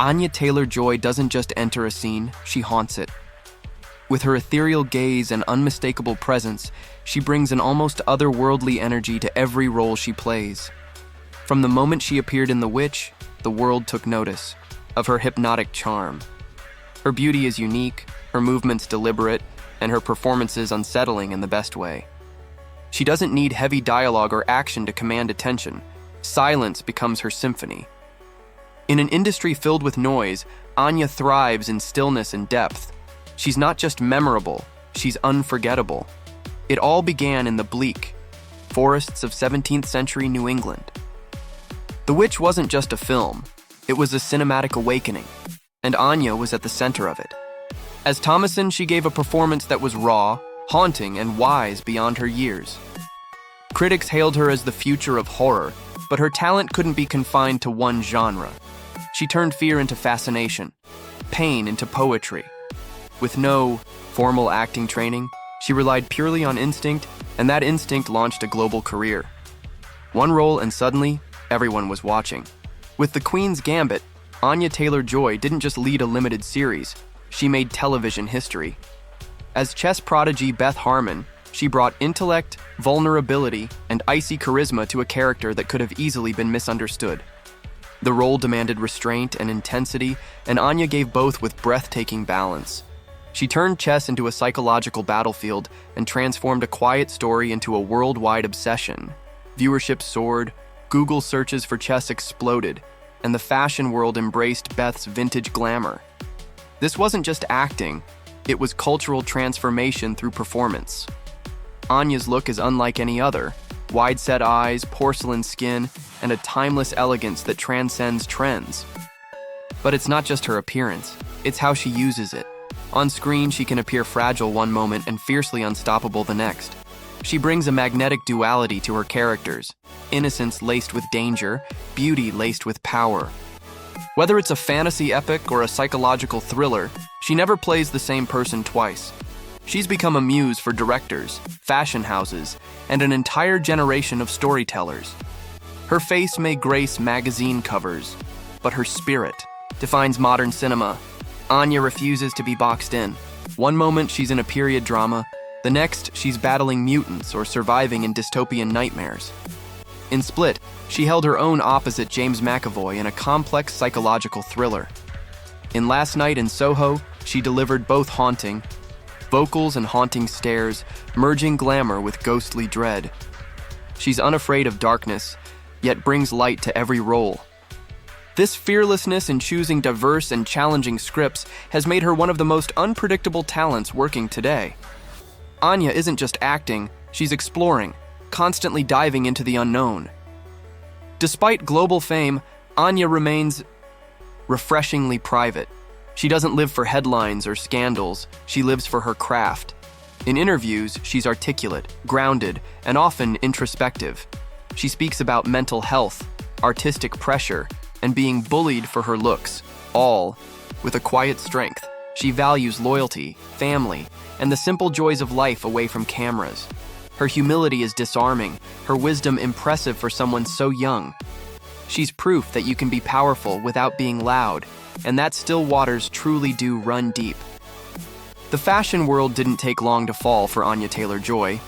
Anya Taylor-Joy doesn't just enter a scene, she haunts it. With her ethereal gaze and unmistakable presence, she brings an almost otherworldly energy to every role she plays. From the moment she appeared in The Witch, the world took notice of her hypnotic charm. Her beauty is unique, her movements deliberate, and her performances unsettling in the best way. She doesn't need heavy dialogue or action to command attention. Silence becomes her symphony. In an industry filled with noise, Anya thrives in stillness and depth. She's not just memorable, she's unforgettable. It all began in the bleak forests of 17th century New England. The Witch wasn't just a film, it was a cinematic awakening, and Anya was at the center of it. As Thomasin, she gave a performance that was raw, haunting, and wise beyond her years. Critics hailed her as the future of horror, but her talent couldn't be confined to one genre. She turned fear into fascination, pain into poetry. With no formal acting training, she relied purely on instinct, and that instinct launched a global career. One role and suddenly, everyone was watching. With The Queen's Gambit, Anya Taylor-Joy didn't just lead a limited series, she made television history. As chess prodigy Beth Harmon, she brought intellect, vulnerability, and icy charisma to a character that could have easily been misunderstood. The role demanded restraint and intensity, and Anya gave both with breathtaking balance. She turned chess into a psychological battlefield and transformed a quiet story into a worldwide obsession. Viewership soared, Google searches for chess exploded, and the fashion world embraced Beth's vintage glamour. This wasn't just acting, it was cultural transformation through performance. Anya's look is unlike any other. Wide-set eyes, porcelain skin, and a timeless elegance that transcends trends. But it's not just her appearance, it's how she uses it. On screen, she can appear fragile one moment and fiercely unstoppable the next. She brings a magnetic duality to her characters, innocence laced with danger, beauty laced with power. Whether it's a fantasy epic or a psychological thriller, she never plays the same person twice. She's become a muse for directors, fashion houses, and an entire generation of storytellers. Her face may grace magazine covers, but her spirit defines modern cinema. Anya refuses to be boxed in. One moment she's in a period drama, the next she's battling mutants or surviving in dystopian nightmares. In Split, she held her own opposite James McAvoy in a complex psychological thriller. In Last Night in Soho, she delivered both haunting vocals and haunting stares, merging glamour with ghostly dread. She's unafraid of darkness, yet brings light to every role. This fearlessness in choosing diverse and challenging scripts has made her one of the most unpredictable talents working today. Anya isn't just acting, she's exploring, constantly diving into the unknown. Despite global fame, Anya remains refreshingly private. She doesn't live for headlines or scandals, she lives for her craft. In interviews, she's articulate, grounded, and often introspective. She speaks about mental health, artistic pressure, and being bullied for her looks, all with a quiet strength. She values loyalty, family, and the simple joys of life away from cameras. Her humility is disarming, her wisdom impressive for someone so young. She's proof that you can be powerful without being loud, and that still waters truly do run deep. The fashion world didn't take long to fall for Anya Taylor-Joy.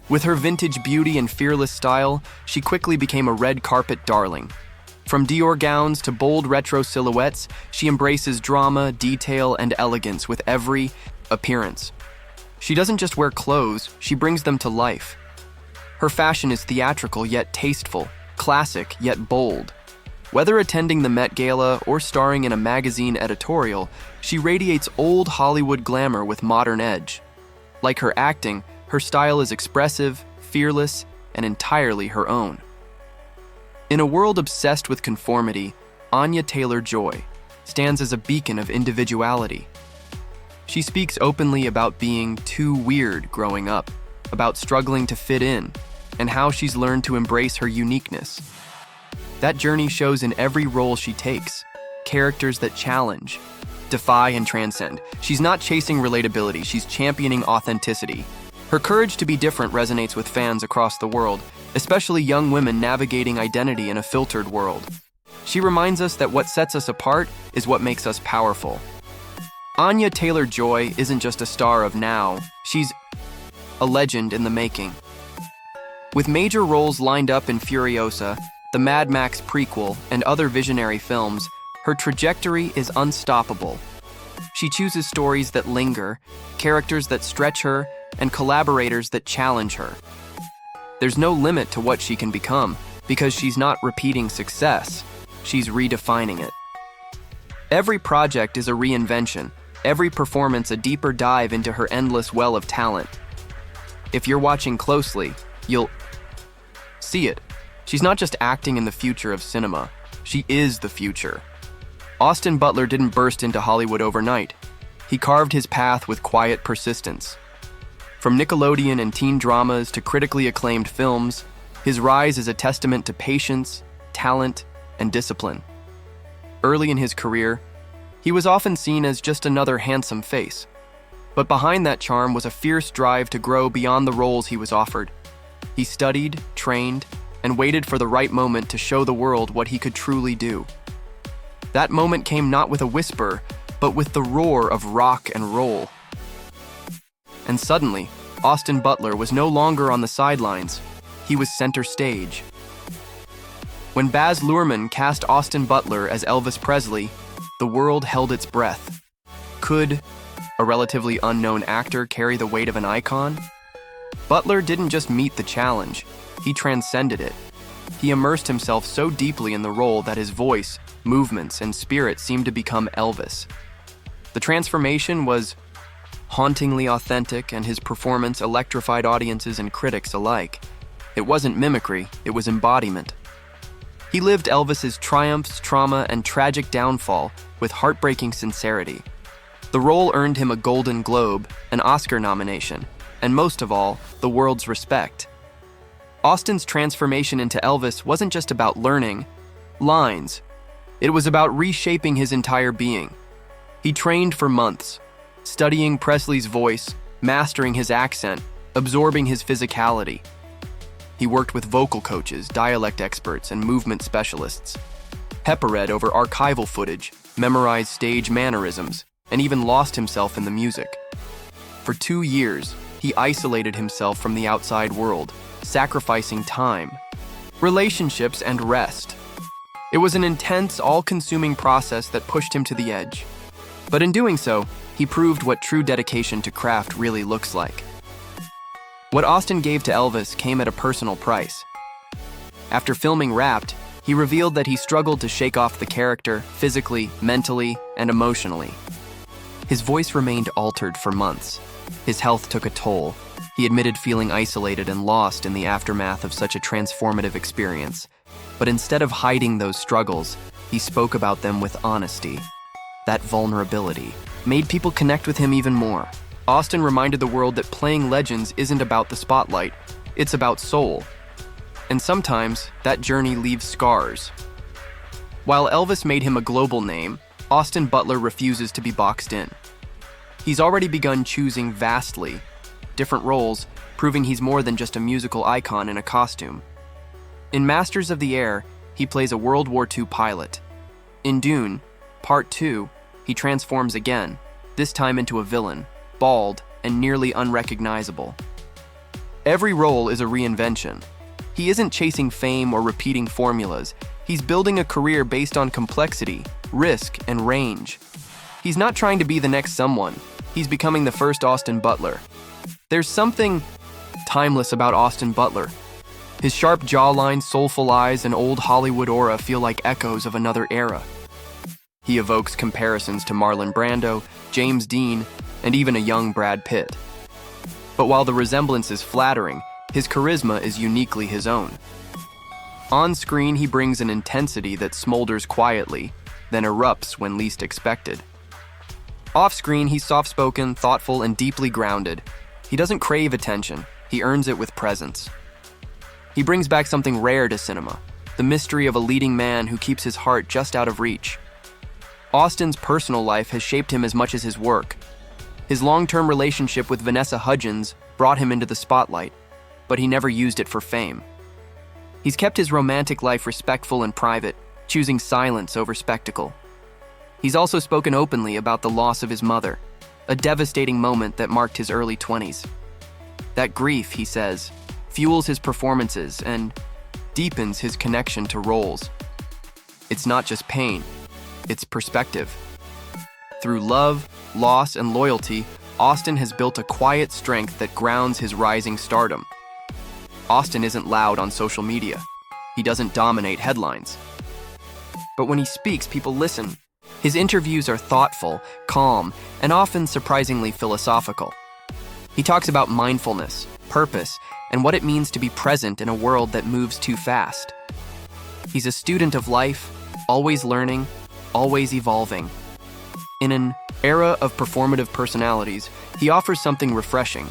With her vintage beauty and fearless style, she quickly became a red carpet darling. From Dior gowns to bold retro silhouettes, she embraces drama, detail, and elegance with every appearance. She doesn't just wear clothes, she brings them to life. Her fashion is theatrical yet tasteful, classic yet bold. Whether attending the Met Gala or starring in a magazine editorial, she radiates old Hollywood glamour with modern edge. Like her acting, her style is expressive, fearless, and entirely her own. In a world obsessed with conformity, Anya Taylor-Joy stands as a beacon of individuality. She speaks openly about being too weird growing up, about struggling to fit in, and how she's learned to embrace her uniqueness. That journey shows in every role she takes, characters that challenge, defy, and transcend. She's not chasing relatability, she's championing authenticity. Her courage to be different resonates with fans across the world, especially young women navigating identity in a filtered world. She reminds us that what sets us apart is what makes us powerful. Anya Taylor-Joy isn't just a star of now, she's a legend in the making. With major roles lined up in Furiosa, the Mad Max prequel, and other visionary films, her trajectory is unstoppable. She chooses stories that linger, characters that stretch her, and collaborators that challenge her. There's no limit to what she can become, because she's not repeating success, she's redefining it. Every project is a reinvention, every performance a deeper dive into her endless well of talent. If you're watching closely, you'll see it. She's not just acting in the future of cinema, she is the future. Austin Butler didn't burst into Hollywood overnight. He carved his path with quiet persistence. From Nickelodeon and teen dramas to critically acclaimed films, his rise is a testament to patience, talent, and discipline. Early in his career, he was often seen as just another handsome face. But behind that charm was a fierce drive to grow beyond the roles he was offered. He studied, trained, and waited for the right moment to show the world what he could truly do. That moment came not with a whisper, but with the roar of rock and roll. And suddenly, Austin Butler was no longer on the sidelines. He was center stage. When Baz Luhrmann cast Austin Butler as Elvis Presley, the world held its breath. Could a relatively unknown actor carry the weight of an icon? Butler didn't just meet the challenge, he transcended it. He immersed himself so deeply in the role that his voice, movements, and spirit seemed to become Elvis. The transformation was hauntingly authentic, and his performance electrified audiences and critics alike. It wasn't mimicry, it was embodiment. He lived Elvis's triumphs, trauma, and tragic downfall with heartbreaking sincerity. The role earned him a Golden Globe, an Oscar nomination, and most of all, the world's respect. Austin's transformation into Elvis wasn't just about learning lines. It was about reshaping his entire being. He trained for months, studying Presley's voice, mastering his accent, absorbing his physicality. He worked with vocal coaches, dialect experts, and movement specialists. Pepper-read over archival footage, memorized stage mannerisms, and even lost himself in the music. For 2 years, he isolated himself from the outside world, sacrificing time, relationships, and rest. It was an intense, all-consuming process that pushed him to the edge. But in doing so, he proved what true dedication to craft really looks like. What Austin gave to Elvis came at a personal price. After filming Wrapped, he revealed that he struggled to shake off the character physically, mentally, and emotionally. His voice remained altered for months. His health took a toll. He admitted feeling isolated and lost in the aftermath of such a transformative experience. But instead of hiding those struggles, he spoke about them with honesty. That vulnerability made people connect with him even more. Austin reminded the world that playing legends isn't about the spotlight, it's about soul. And sometimes, that journey leaves scars. While Elvis made him a global name, Austin Butler refuses to be boxed in. He's already begun choosing vastly different roles, proving he's more than just a musical icon in a costume. In Masters of the Air, he plays a World War II pilot. In Dune, Part 2, he transforms again, this time into a villain, bald and nearly unrecognizable. Every role is a reinvention. He isn't chasing fame or repeating formulas. He's building a career based on complexity, risk, and range. He's not trying to be the next someone. He's becoming the first Austin Butler. There's something timeless about Austin Butler. His sharp jawline, soulful eyes, and old Hollywood aura feel like echoes of another era. He evokes comparisons to Marlon Brando, James Dean, and even a young Brad Pitt. But while the resemblance is flattering, his charisma is uniquely his own. On screen, he brings an intensity that smolders quietly, then erupts when least expected. Off screen, he's soft-spoken, thoughtful, and deeply grounded. He doesn't crave attention, he earns it with presence. He brings back something rare to cinema, the mystery of a leading man who keeps his heart just out of reach. Austin's personal life has shaped him as much as his work. His long-term relationship with Vanessa Hudgens brought him into the spotlight, but he never used it for fame. He's kept his romantic life respectful and private, choosing silence over spectacle. He's also spoken openly about the loss of his mother, a devastating moment that marked his early 20s. That grief, he says, fuels his performances and deepens his connection to roles. It's not just pain, it's perspective. Through love, loss, and loyalty, Austin has built a quiet strength that grounds his rising stardom. Austin isn't loud on social media. He doesn't dominate headlines. But when he speaks, people listen. His interviews are thoughtful, calm, and often surprisingly philosophical. He talks about mindfulness, purpose, and what it means to be present in a world that moves too fast. He's a student of life, always learning, always evolving. In an era of performative personalities, he offers something refreshing: